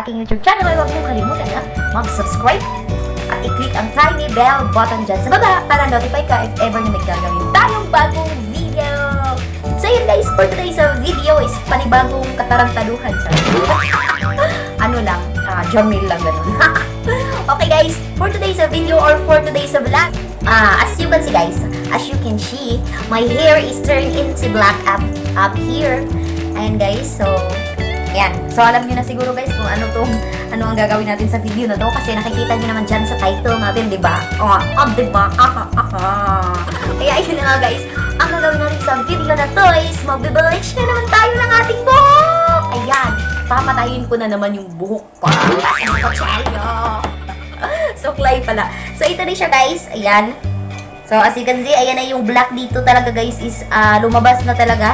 sa aking YouTube channel, ay huwag mong kalimutan na mag-subscribe at i-click ang tiny bell button dyan sa baba para notify ka if ever na may gagawin tayong bagong video. So yun guys, for today's video is panibagong katarantaduhan sa ano lang, jamil lang ganun. Okay guys, for today's video or for today's vlog, as you can see guys, as you can see, my hair is turned into black up here. And guys, so ayan. So alam niyo na siguro guys kung ano ang gagawin natin sa video na to kasi nakikita niyo naman dyan sa title natin, 'di ba? Di ba? Kaya ayun na nga guys. Ang gagawin natin sa video na to is magbe-bleach na naman tayo ng ating buhok. Ayan. Papatayin ko na naman yung buhok ko. Suklay pala. So ito na siya guys. Ayan. So as you can see, ayan na yung black dito talaga guys is lumabas na talaga.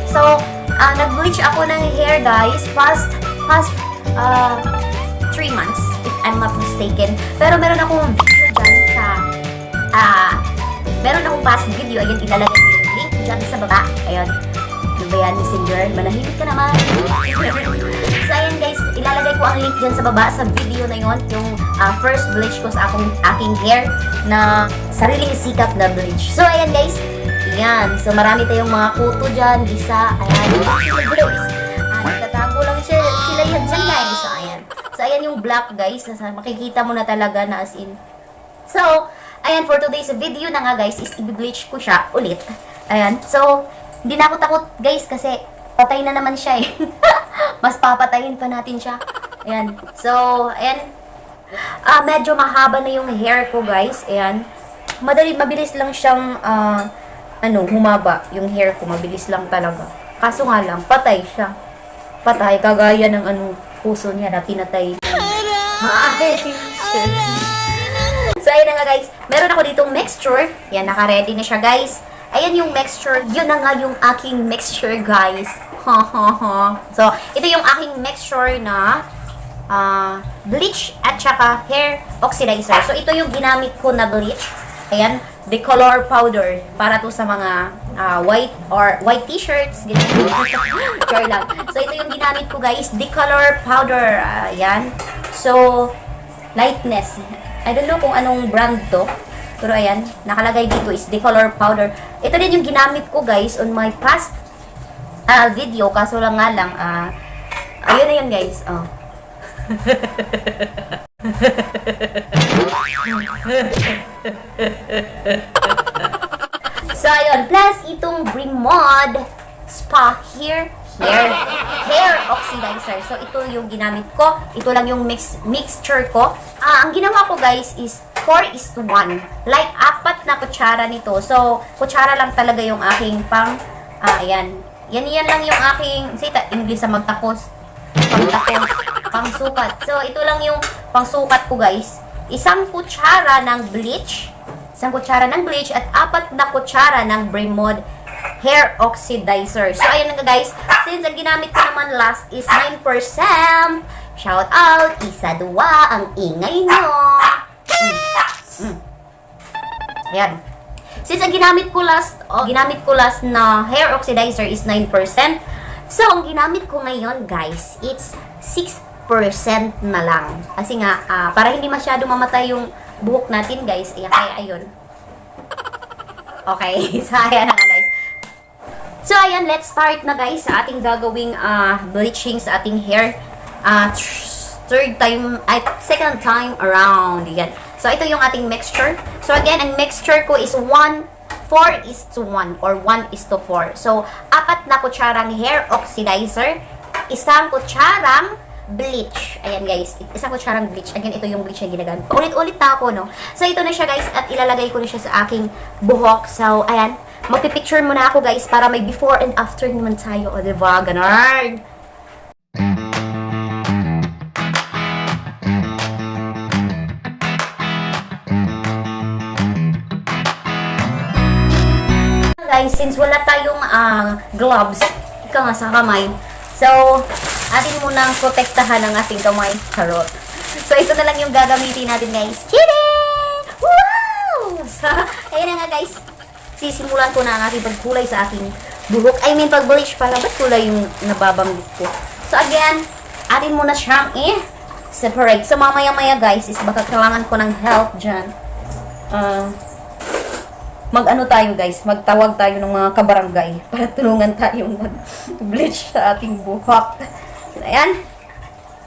So nag-bleach ako ng hair guys past 3 months if I'm not mistaken. Pero meron akong video dyan sa meron akong past video. Ayan, ilalagay ko yung link dyan sa baba. Ayan. Yung ba yan, messenger? Manahimik ka naman. So ayan guys, ilalagay ko ang link dyan sa baba sa video na yon, yung first bleach ko sa aking hair na sariling sikap na bleach. So ayan guys, ayan. So marami tayong mga kuto dyan, gisa. Ayan, nagtatago lang sila yan dyan guys. So ayan. So ayan yung black guys, makikita mo na talaga na as in. So, ayan, for today's video na nga guys, is i-bleach ko siya ulit. Ayan, so, hindi na ako takot guys kasi patay na naman siya eh. Mas papatayin pa natin siya. Ayan, so, ayan. Medyo mahaba na yung hair ko guys. Ayan, mabilis lang siyang, humaba yung hair ko. Mabilis lang talaga. Kaso nga lang, patay siya. Patay, kagaya ng puso niya na pinatay. So, ayun na nga guys. Meron ako ditong mixture. Yan, naka-ready na siya guys. Ayan yung mixture. Yun na nga yung aking mixture guys. So, ito yung aking mixture na bleach at saka hair oxidizer. So, ito yung ginamit ko na bleach. Ayan, decolor powder. Para to sa mga white t-shirts. Sure lang. So, ito yung ginamit ko guys. Decolor powder. Ayan. So, lightness. I don't know kung anong brand to. Pero ayan, nakalagay dito is decolor powder. Ito din yung ginamit ko guys on my past video. Kaso lang nga lang, ayun na yun guys. So ayun, plus itong Bremod Spa hair oxidizer. So, ito yung ginamit ko. Ito lang yung mixture ko. Ang ginawa ko, guys, is 4:1. Like, 4 na kutsara nito. So, kutsara lang talaga yung aking ayan. Yan lang yung aking, English sa magtakos. Pangsukat. So, ito lang yung pangsukat ko, guys. Isang kutsara ng bleach. At 4 na kutsara ng Bremod hair oxidizer. So, ayun nga guys. Since ang ginamit ko naman last is 9%. Shout out, isa, dua, ang ingay nyo. Ayan. Since ang ginamit ko last na hair oxidizer is 9%. So, ang ginamit ko ngayon guys, it's 6% na lang. Kasi nga, para hindi masyado mamatay yung buhok natin guys. Kaya ayun. Okay. So, ayan na nga guys. So, ayan, let's start na guys sa ating gagawing bleaching sa ating hair. Second time around. Yan. So, ito yung ating mixture. So, again, ang mixture ko is 4:1 or 1:4. So, 4 na kutsarang hair oxidizer, isang kutsarang bleach. Ayan guys, isang kutsarang bleach. Again, ito yung bleach na ginagamit. Ulit-ulit na ako, no? So, ito na siya guys at ilalagay ko na siya sa aking buhok. So, ayan. Magpipicture muna ako guys para may before and after naman tayo. O diba? Ganun. Guys, since wala tayong gloves, ika nga sa kamay. So, atin munang protektahan ang ating kamay. Charot. So, ito na lang yung gagamitin natin guys. Chidi! Wow! So, ayun na nga guys. Sisimulan ko na ang aking pagkulay sa aking buhok. I mean, pag-bleach pala. Ba't kulay yung nababanggit ko? So, again, atin muna siyang separate. So, mamaya-maya guys, is baka kailangan ko ng help dyan. Mag-ano tayo guys, magtawag tayo ng mga kabarangay para tulungan tayong mag-bleach sa ating buhok. Ayan.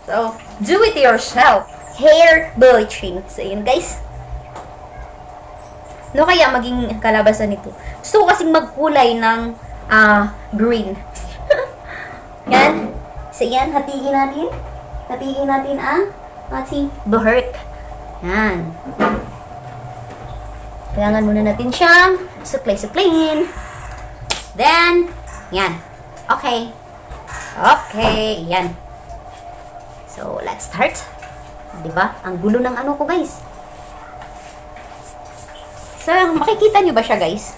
So, do it yourself. Hair bleaching. So, yun guys. Ano kaya maging kalabasan nito? Gusto ko kasing magkulay ng green. Yan. So, yan. Hatiin natin. Hatiin natin ang ating buhok. Yan. Kailangan muna natin siyang suklay-suklayin. Then, yan. Okay. Okay. Yan. So, let's start. Diba? Ang gulo ng ano ko, guys. So, makikita nyo ba siya, guys?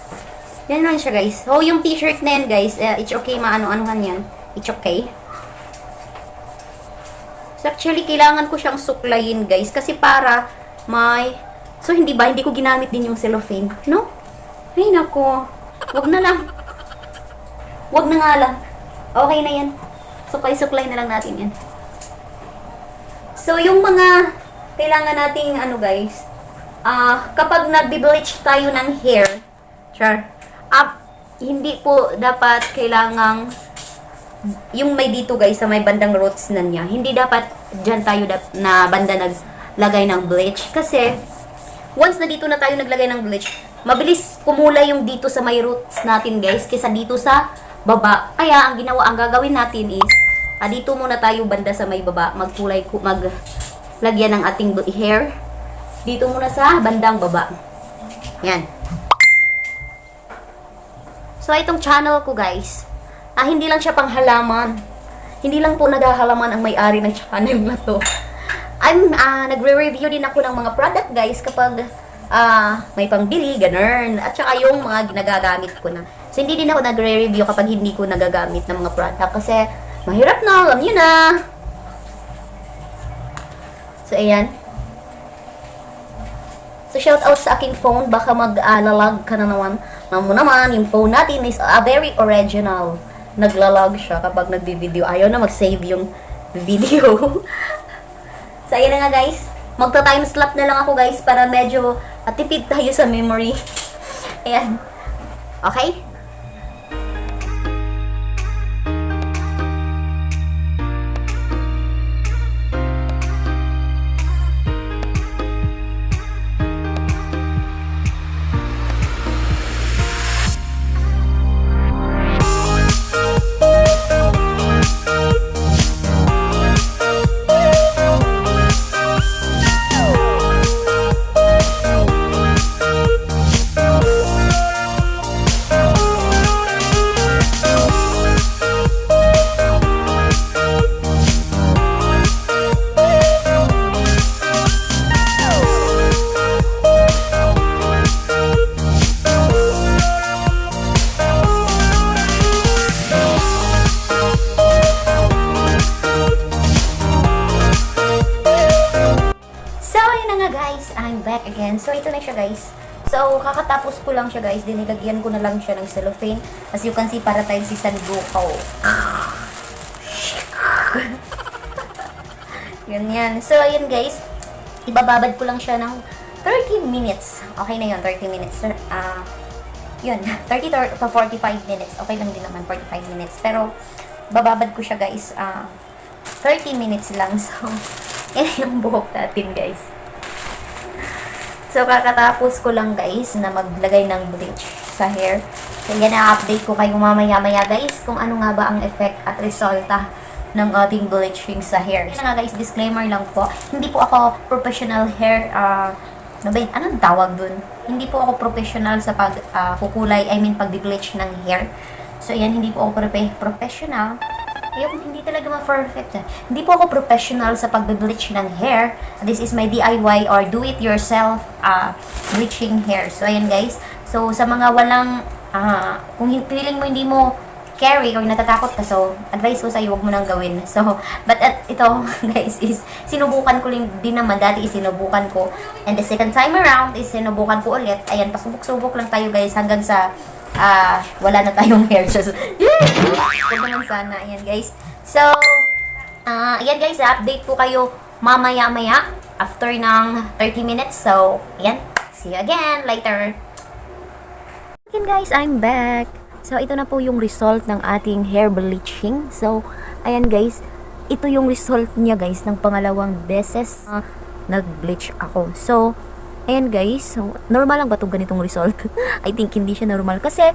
Yan lang siya, guys. So, yung t-shirt na yan, guys, it's okay, maano-anuhan yan. It's okay. So, actually, kailangan ko siyang suklayin, guys, kasi para may... So, hindi ba? Hindi ko ginamit din yung cellophane. No? Ay, nako. Wag na lang. Wag na nga lang. Okay na yan. Suklay-suklay na lang natin yan. So, yung mga kailangan nating, ano guys, kapag nagbe-bleach tayo ng hair, hindi po dapat kailangang, yung may dito guys, sa may bandang roots na niya, hindi dapat dyan tayo na banda naglagay ng bleach. Kasi, once na dito na tayo naglagay ng bleach, mabilis kumulay yung dito sa may roots natin guys, kaysa dito sa baba. Kaya, ang gagawin natin is, dito muna tayo banda sa may baba, maglagyan ng ating hair. Dito muna sa bandang baba. Yan. So, itong channel ko guys, hindi lang siya pang halaman. Hindi lang po naghahalaman ang may-ari ng channel na to. Nagre-review din ako ng mga product guys kapag may pangbili, ganun. At saka yung mga ginagagamit ko na. So, hindi din ako nagre-review kapag hindi ko nagagamit ng mga product kasi mahirap na, alam nyo na. So, ayan. So, shout out sa aking phone. Baka mag-lalag ka na naman. Naman, yung phone natin is very original. Naglalag siya kapag nagbi-video. Ayaw na mag-save yung video. So, ayan na nga guys. Magta-time slap na lang ako guys para medyo tipid tayo sa memory. Ayan. Okay? I'm back again. So, ito na siya guys. So, kakatapos ko lang siya guys. Dinilagyan ko na lang siya ng cellophane. As you can see, para tayo si Sandukaw. Ganyan. So, ayun guys. Ibababad ko lang siya ng 30 minutes. Okay na yun, 30 minutes. Yun, 30 to 45 minutes. Okay lang din naman, 45 minutes. Pero, bababad ko siya guys. 30 minutes lang. So, yan yung buhok natin guys. So, kakatapos ko lang guys na maglagay ng bleach sa hair. So, yan na-update ko kayo mamaya-maya guys kung ano nga ba ang effect at resulta ng ating bleaching sa hair. Yan nga guys, disclaimer lang po. Hindi po ako professional hair, anong tawag dun? Hindi po ako professional sa pagkukulay, pag-bleach ng hair. So, yan, hindi po ako professional. Hindi talaga ma-perfect. Hindi po ako professional sa pag-bleach ng hair. This is my DIY or do-it-yourself bleaching hair. So, ayan guys. So, sa mga walang, kung feeling mo hindi mo carry or natatakot ka, so, advice ko sa'yo, huwag mo nang gawin. So, but ito, guys, is sinubukan ko din naman. Dati sinubukan ko. And the second time around, is sinubukan ko ulit. Ayan, pasubok-subok lang tayo guys hanggang sa wala na tayong hair. So, huwag naman sana. Ayan, guys. So, Ayan guys, update ko kayo mamaya-maya after ng 30 minutes. So, ayan. See you again later. Again guys, I'm back. So, ito na po yung result ng ating hair bleaching. So, ayan guys, ito yung result niya guys ng pangalawang beses nag-bleach ako. So, ayan guys, so, normal lang ba itong ganitong result? I think hindi siya normal kasi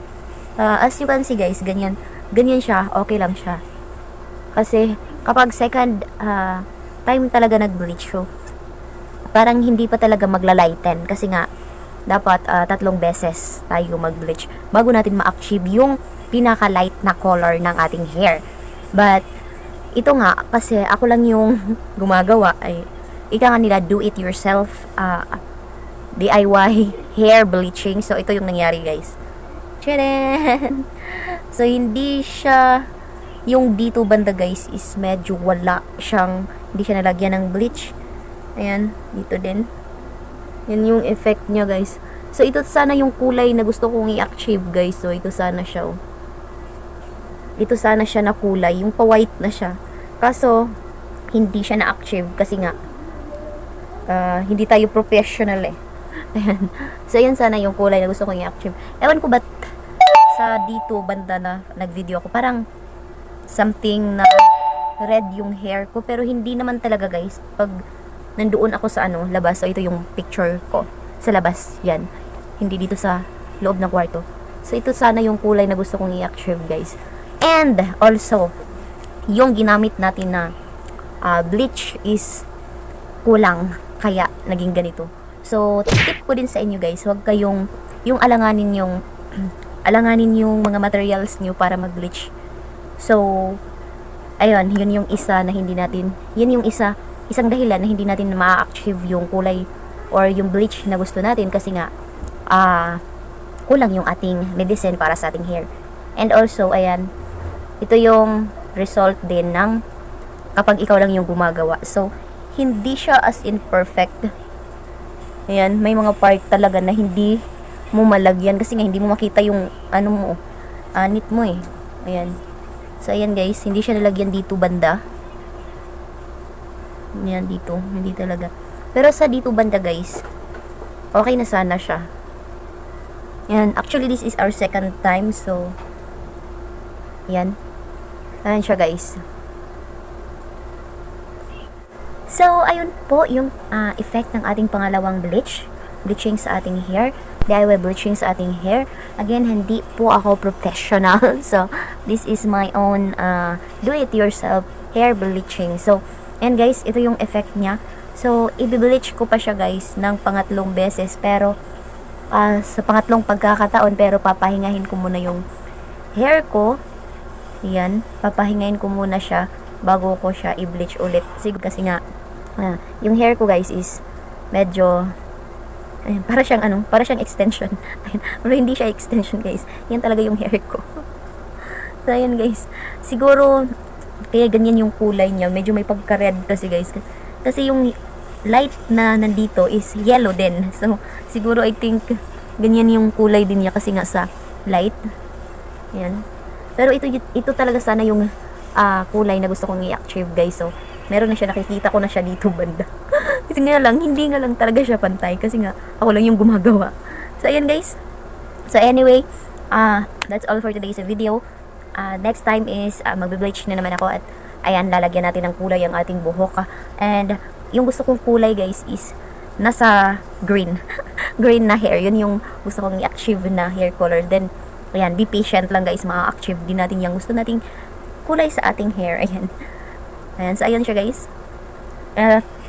as you can see guys, ganyan siya, okay lang siya. Kasi kapag second time talaga nag-bleach so, parang hindi pa talaga magla-lighten kasi nga dapat 3 beses tayo mag-bleach bago natin ma-achieve yung pinaka-light na color ng ating hair. But ito nga kasi ako lang yung gumagawa ay ika nga nila do it yourself DIY hair bleaching. So ito yung nangyari guys. Tcharan! So hindi siya yung dito banda guys is medyo wala siyang, hindi siya nalagyan ng bleach. Ayan, dito din. Yan yung effect niya guys. So ito sana yung kulay na gusto kong i-achieve guys. So ito sana siya. Oh. Ito sana siya na kulay, yung pa-white na siya. Kaso hindi siya na-achieve kasi nga hindi tayo professional eh. Ayan. So yan sana yung kulay na gusto kong i-achieve. Ewan ko ba't sa dito banda na nag-video ako parang something na red yung hair ko pero hindi naman talaga guys pag nandoon ako sa labas. So ito yung picture ko sa labas, yan, hindi dito sa loob ng kwarto. So ito sana yung kulay na gusto kong i-achieve guys. And also yung ginamit natin na bleach is kulang kaya naging ganito. So tip ko din sa inyo guys, huwag kayong yung alanganin yung mga materials niyo para mag-bleach. So, ayun, yun yung isa na hindi natin, isang dahilan na hindi natin ma-achieve yung kulay or yung bleach na gusto natin kasi nga, kulang yung ating medicine para sa ating hair. And also, ayan, ito yung result din ng kapag ikaw lang yung gumagawa. So, hindi siya as in perfect. Ayan, may mga part talaga na hindi mo malagyan kasi nga hindi mo makita yung anit mo eh. Ayan. So, ayan guys, hindi siya nalagyan dito banda. Ayan, dito. Hindi talaga. Pero sa dito banda guys, okay na sana siya. Ayan, actually this is our second time. So, ayan. Ayan siya guys. So, ayun po yung effect ng ating pangalawang bleaching sa ating hair. DIY bleaching sa ating hair. Again, hindi po ako professional. So, this is my own do-it-yourself hair bleaching. So, and guys, ito yung effect niya. So, i-bleach ko pa siya guys ng pangatlong beses. Pero, sa pangatlong pagkakataon, pero papahingahin ko muna yung hair ko. Yan, papahingahin ko muna siya bago ko siya i-bleach ulit. Kasi nga, yung hair ko guys is medyo ayan, para siyang extension. Ayan, pero hindi siya extension guys. Yan talaga yung hair ko. So ayan guys. Siguro kaya ganyan yung kulay niya. Medyo may pagka-red kasi guys. Kasi yung light na nandito is yellow din. So siguro I think ganyan yung kulay din niya kasi nga sa light. Ayan. Pero ito talaga sana yung kulay na gusto kong i-achieve guys. So meron na siya, nakikita ko na siya dito banda. Kasi nga lang, hindi nga lang talaga siya pantay. Kasi nga, ako lang yung gumagawa. So, ayan guys. So, anyway, that's all for today's video. Next time is, magbe-bleach na naman ako. At, ayan, lalagyan natin ng kulay ang ating buhok. And, yung gusto kong kulay guys is, nasa green. Green na hair. Yun yung gusto kong i-achieve na hair color. Then, ayan, be patient lang guys. Ma-achieve din natin yung gusto nating kulay sa ating hair. Ayan. Ayan, so ayun siya guys.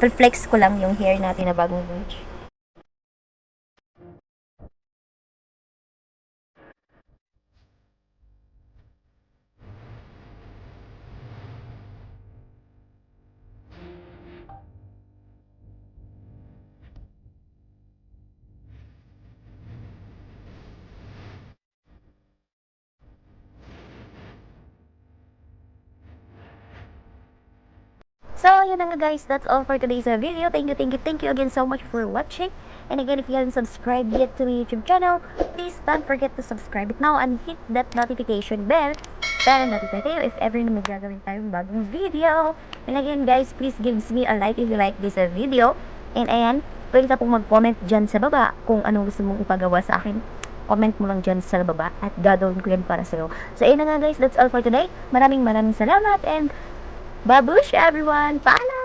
Flex ko lang yung hair natin na bagong bleach. So, yun na nga guys, that's all for today's video. Thank you again so much for watching. And again, if you haven't subscribed yet to my YouTube channel, please don't forget to subscribe it now and hit that notification bell para notify kayo if ever na may gagawin tayong bagong video. And again guys, please give me a like if you like this video. And ayan, pwede ka pong mag-comment dyan sa baba kung anong gusto mong ipagawa sa akin. Comment mo lang dyan sa baba at gagawin ko yan para sa'yo. So ayun na nga guys, that's all for today. Maraming salamat and babush everyone! Paalam!